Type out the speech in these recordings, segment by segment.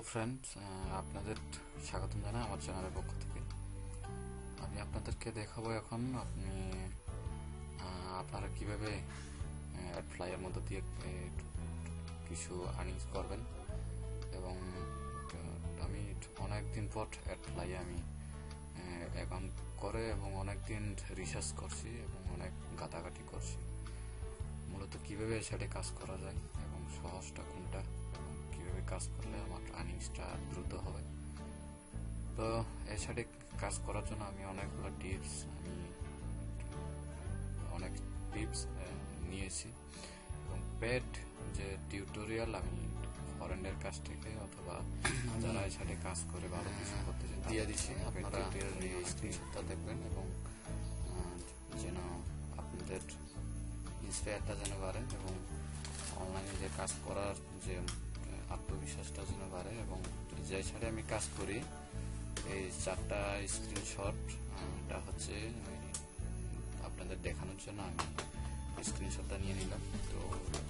Friends, আপনাদের স্বাগতম জানাই আমার চ্যানেলের পক্ষ থেকে। আমি আপনাদেরকে দেখাবো এখন আপনারা কিভাবে অ্যাডফ্লাইয়ের মধ্য দিয়ে কিছু আর্নিংস করবেন। এবং আমি অনেক দিন পর অ্যাডফ্লাইয়ে আমি অ্যাকাউন্ট করে এবং অনেক দিন রিসার্চ করছি এবং অনেক ঘাটাঘাটি করছি মূলত কিভাবে সেটা কাজ করা যায় এবং সহজটা কোনটা এবং কিভাবে কাজ করলে আমার আর্নিংসটা দ্রুত হবে। তো এর সাথে কাজ করার জন্য আমি অনেকগুলো টিপস নিয়েছি এবং পেড যে টিউটোরিয়াল আমি ফরেনের কাছ থেকে অথবা যারা এর সাথে কাজ করে ভালো কিছু করতে চান দিয়ে দিচ্ছি। আপনারা এই স্ক্রিনশটটা দেখবেন এবং যেন আপনাদের ইন্সপায়ারটা যেন বাড়ে এবং অনলাইনে যে কাজ করার যে আত্মবিশ্বাসটা যেন বাড়ে। এবং যে সাথে আমি কাজ করি এই 4টা স্ক্রিনশটটা হচ্ছে আপনাদের দেখানোর জন্য আমি স্ক্রিনশটটা নিয়ে নিলাম। তো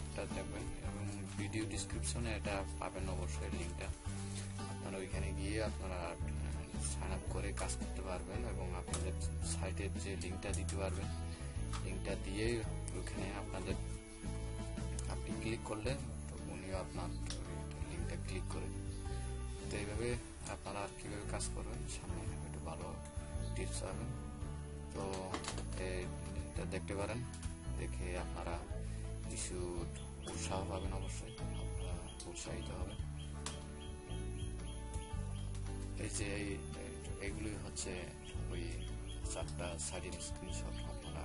এটা দেখবেন এবং ভিডিও ডিসক্রিপশনে এটা পাবেন অবশ্যই লিঙ্কটা। আপনারা ওইখানে গিয়ে আপনারা সাইন আপ করে কাজ করতে পারবেন এবং আপনাদের সাইটের যে লিঙ্কটা দিতে পারবেন, লিঙ্কটা দিয়ে ওইখানে আপনি ক্লিক করলে তো উনিও আপনার লিঙ্কটা ক্লিক করে। তো এইভাবে আপনারা আর কীভাবে কাজ করবেন সামনে একটু ভালো টিপস পাবেন। তো এটা দেখতে পারেন, দেখে আপনারা কিছু উৎসাহ পাবেন, অবশ্যই আপনারা উৎসাহিত হবেন। এই যে এইগুলি হচ্ছে ওই 4টা সাইডের স্ক্রিনশট আপনারা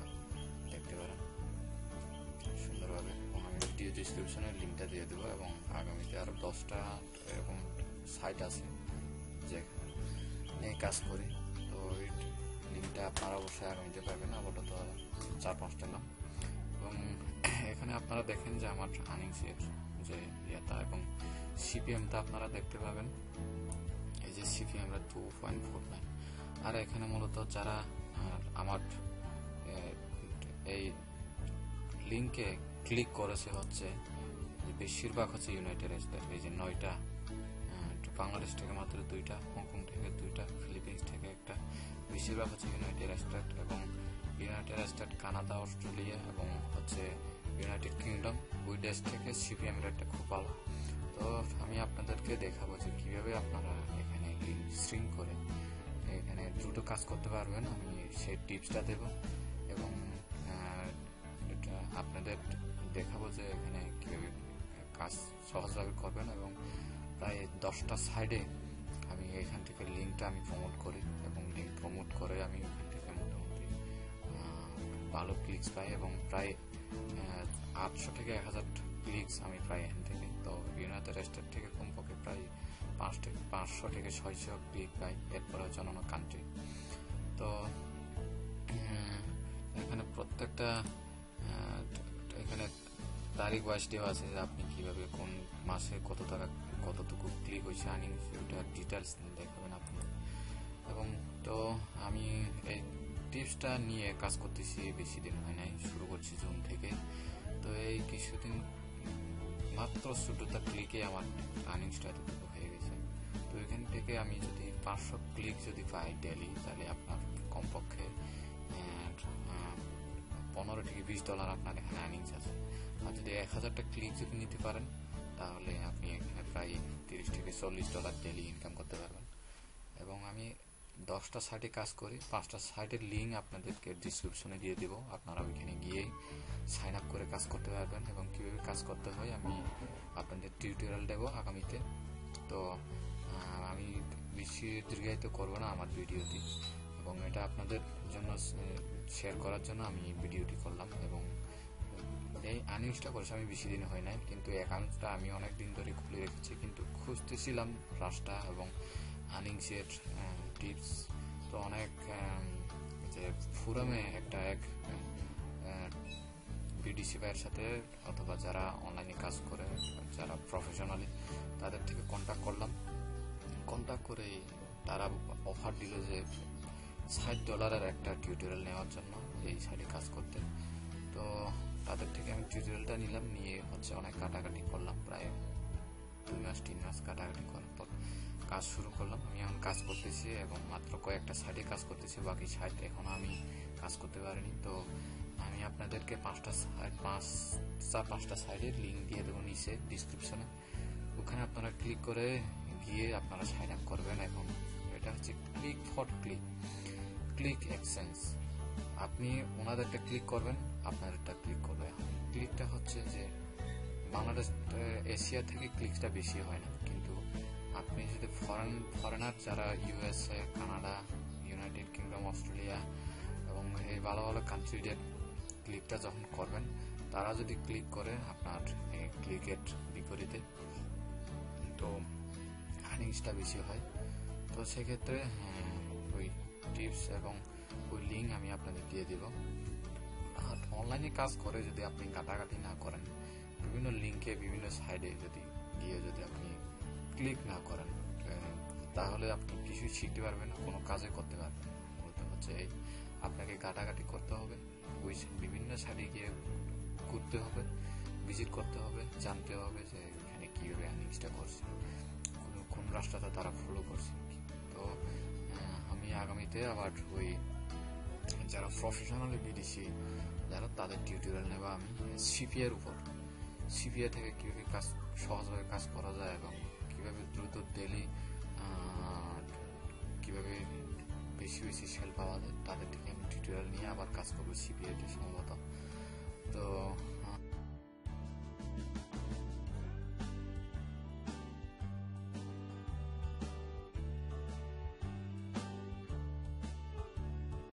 দেখতে পারেন সুন্দরভাবে। এবং আমি ভিডিও ডিসক্রিপশনের লিঙ্কটা দিয়ে দেবো এবং আগামীতে আরও 10টা এরকম সাইট আছে যেখানে কাজ করি। তো ওই লিঙ্কটা আপনারা অবশ্যই আগামীতে পাবেন, আপাতত 4-5টা নাম। এবং এখানে আপনারা দেখেন যে আমার আর্নিংসের যে ইয়েটা এবং সিপিএমটা আপনারা দেখতে পাবেন। এই যে সিপিএমটা 2.49। আর এখানে মূলত যারা আমার এই লিঙ্কে ক্লিক করেছে হচ্ছে বেশিরভাগ হচ্ছে ইউনাইটেড স্টেট। এই যে 9টা, বাংলাদেশ থেকে মাত্র 2টা, হংকং থেকে 2টা, ফিলিপিন্স থেকে 1টা, বেশিরভাগ হচ্ছে ইউনাইটেড স্টেট এবং ইউনাইটেড স্টেট, কানাডা, অস্ট্রেলিয়া এবং হচ্ছে ইউনাইটেড কিংডম। ওই দেশ থেকে সিপিএম রেটটা খুব ভালো। তো আমি আপনাদেরকে দেখাবো যে কীভাবে আপনারা এখানে স্ট্রিং করে এখানে দ্রুত কাজ করতে পারবেন। আমি সেই টিপসটা দেব এবং এটা আপনাদের দেখাবো যে এখানে কীভাবে কাজ সহজভাবে করবেন। এবং প্রায় 10টা সাইডে আমি এখান থেকে লিঙ্কটা আমি প্রমোট করি এবং লিঙ্ক প্রমোট করে আমি এখান থেকে মোটামুটি ভালো ক্লিকস পাই এবং প্রায় 800 থেকে 1000 ক্লিকস আমি পাই এখান থেকে। তো ইউনাইটেড স্টেট থেকে কমপক্ষে প্রায় 500 থেকে 600 ক্লিক পাই। এরপরে হচ্ছে অন্যান্য কান্ট্রি। তো এখানে প্রত্যেকটা এখানে তারিখ ওয়াইজ দেওয়া আছে যে আপনি কিভাবে কোন মাসে কতটুকু ক্লিক হয়েছে আর্নিং, ওটা ডিটেলস দেখাবেন আপনি। এবং তো আমি এই টিপসটা নিয়ে কাজ করতেছি, বেশি দিন হয় নাই, শুরু করছি জুন থেকে। তো এই কিছুদিন মাত্র 14টা ক্লিকে আমার আর্নিংসটা এতটুকু হয়ে গেছে। তো এখান থেকে আমি যদি 500 ক্লিক যদি পাই ডেলি, তাহলে আপনার কমপক্ষে 15 থেকে $20 আপনার এখানে আর্নিংস আছে। আর যদি 1000টা ক্লিক যদি নিতে পারেন তাহলে আপনি এখানে প্রায় $30 থেকে $40 ডেলি ইনকাম করতে পারবেন। এবং আমি 10টা সাইটে কাজ করি, 5টা সাইটের লিঙ্ক আপনাদেরকে ডিসক্রিপশনে দিয়ে দেব। আপনারা ওইখানে গিয়েই সাইন আপ করে কাজ করতে পারবেন এবং কীভাবে কাজ করতে হয় আমি আপনাদের টিউটোরিয়াল দেবো আগামীতে। তো আমি বেশি দীর্ঘায়িত করবো না আমার ভিডিওটি, এবং এটা আপনাদের জন্য শেয়ার করার জন্য আমি ভিডিওটি করলাম। এবং এই আর্নিংসটা করেছি আমি বেশি দিন হয় নাই, কিন্তু অ্যাকাউন্টটা আমি অনেক দিন ধরে খুলে রেখেছি, কিন্তু খুঁজতেছিলাম রাস্তা এবং আর্নিংসের টিপস। তো অনেক যে ফোরামে এক বিডিসি ভাইয়ের সাথে অথবা যারা অনলাইনে কাজ করে, যারা প্রফেশনালি, তাদের থেকে কন্ট্যাক্ট করলাম। কন্ট্যাক্ট করে তারা অফার দিল যে $60 একটা টিউটোরিয়াল নেওয়ার জন্য এই সাইডে কাজ করতে। তো তাদের থেকে আমি টিউটোরিয়ালটা নিলাম, নিয়ে হচ্ছে অনেক কাটাকাটি করলাম, প্রায় 2 মাস 3 মাস কাটাকাটি করার পর কাজ শুরু করলাম। আমি এখন কাজ করতেছি এবং মাত্র কয়েকটা সাইডে কাজ করতেছি, বাকি সাইড এখনো আমি কাজ করতে পারিনি। তো আমি আপনাদেরকে 5টা সাইডের লিঙ্ক দিয়ে দেবো নিচে ডিসক্রিপশনে। ওখানে আপনারা ক্লিক করে গিয়ে আপনারা সাইন আপ করবেন। এখন এটা হচ্ছে ক্লিক এক্সচেঞ্জ। আপনি ওনাদেরটা ক্লিক করবেন, আপনাদেরটা ক্লিক করবে। ক্লিকটা হচ্ছে যে বাংলাদেশ এশিয়া থেকে ক্লিকটা বেশি হয় না, কিন্তু আপনি যদি ফরেনার যারা USA, Canada, United kingdom, Australia এবং এই ভালো ভালো কান্ট্রিদের ক্লিকটা যখন করবেন, তারা যদি ক্লিক করে আপনার ক্লিকের বিপরীতে, তো আর্নিংসটা বেশি হয়। তো সেক্ষেত্রে ওই টিপস এবং ওই লিঙ্ক আমি আপনাদের দিয়ে দিব। আর অনলাইনে কাজ করে যদি আপনি কাটাকাটি না করেন, বিভিন্ন লিঙ্কে বিভিন্ন সাইডে যদি আপনি ক্লিক না করেন, তাহলে আপনি কিছুই শিখতে পারবেন না, কোনো কাজে করতে পারবেন না। মূলত হচ্ছে আপনাকে কাটাকাটি করতে হবে, ওই বিভিন্ন সাইডে গিয়ে ঘুরতে হবে, ভিজিট করতে হবে, জানতে হবে যে এখানে কীভাবে আর্নিংসটা করছে, কোন রাস্তাটা তারা ফলো করছে। তো আমি আগামীতে আবার ওই যারা প্রফেশনাল বিদেশি যারা, তাদের টিউটোরিয়াল নেব আমি সিপিআই থেকে কীভাবে সহজভাবে কাজ করা যায় এবং কীভাবে দ্রুত ডেলি কীভাবে বেশি সেল পাওয়া যায়, তাদের থেকে আমি টিউটোরিয়াল নিয়ে আবার কাজ করবো সিপিআইতে সম্ভবত। তো